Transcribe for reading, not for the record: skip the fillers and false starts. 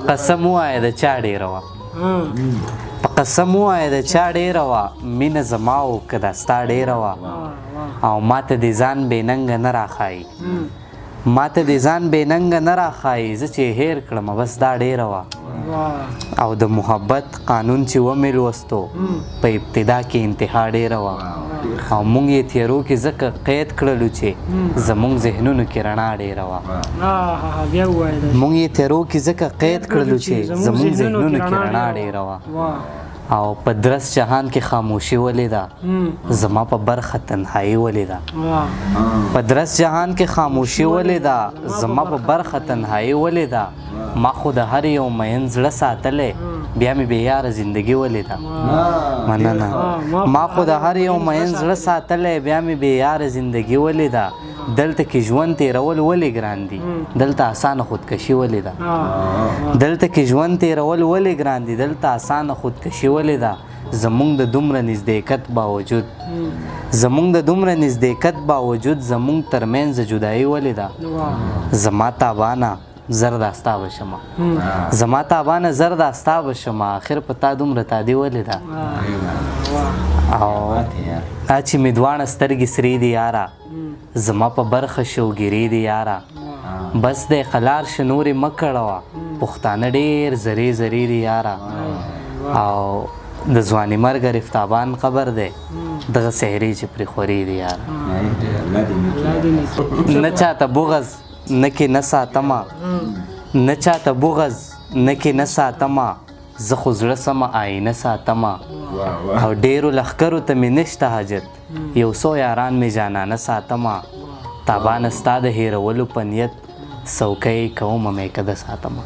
په قسم ووایه د چا ډېره وه په قسم ووایه د چا ډېره وه مینه زما و که دا ستا ډېره وه او ماته دې ځان بې ننګه نه راښایي ماته دې ځان بې ننګه نه راښایي زه چې هیر کړمه بس دا ډېره وه او د محبت قانون چې ومې لوستو په ابتدا کې انتها ډېره وه او موږ یې تیرو کې ځکه قید کړلو چې زموږ ذهنونو کې رڼا ډېره وه موږ یې تیرو کې ځکه قید کړلو چې زموږ ذهنونو کې رڼا ډېره وه او په درس جهان کې خاموشي ولې ده زما په برخه تنهایي ولې ده په درس جهان کې خاموشي ولې ده زما په برخه تنهایي ولې ده ما خو د هر یو مین زړه ساتلی بیا مې بې یاره زندګي ولې ده مننه ما خو د هر یو مین زړه ساتلی بیا مې بې یاره زندګي ولې ده دلته کې ژوند تیرول ولې ګران دي دلته اسانه خودکشي ولې ده دلته کې ژوند تیرول ولې ګران دي دلته اسانه خودکشي ولې ده زمونږ د دومره نزدېکت باوجود زمونږ د دومره نزدېکت باوجود زمونږ ترمنځ جدایي ولې ده زما تابانه زر داستا بشمه زما تابانه زر داستا بشمه آخر په تا دومره تادي ولې ده او چې مې دواړه سترګې سرې دي یاره زما په برخه شوګیرې دي یاره بس دی قلار شه نورې مه کړوه پښتانه ډېر زرې زرې دي یاره او د ځواني مرګ رفتابان قبر دی دغه سحرې چې پرې خورې دي یاره نه چاته بغز نه کې نه ساتمه نه چاته بغز نه کې نه ساتمه زه خو زړه سمه آینه ساتمه او ډېرو لښکرو ته مې نشته حاجت یو څو یاران مې جانانه ساتمه تابانه ستا د هېرولو په نیت څوکۍ کومه مې کده ساتمه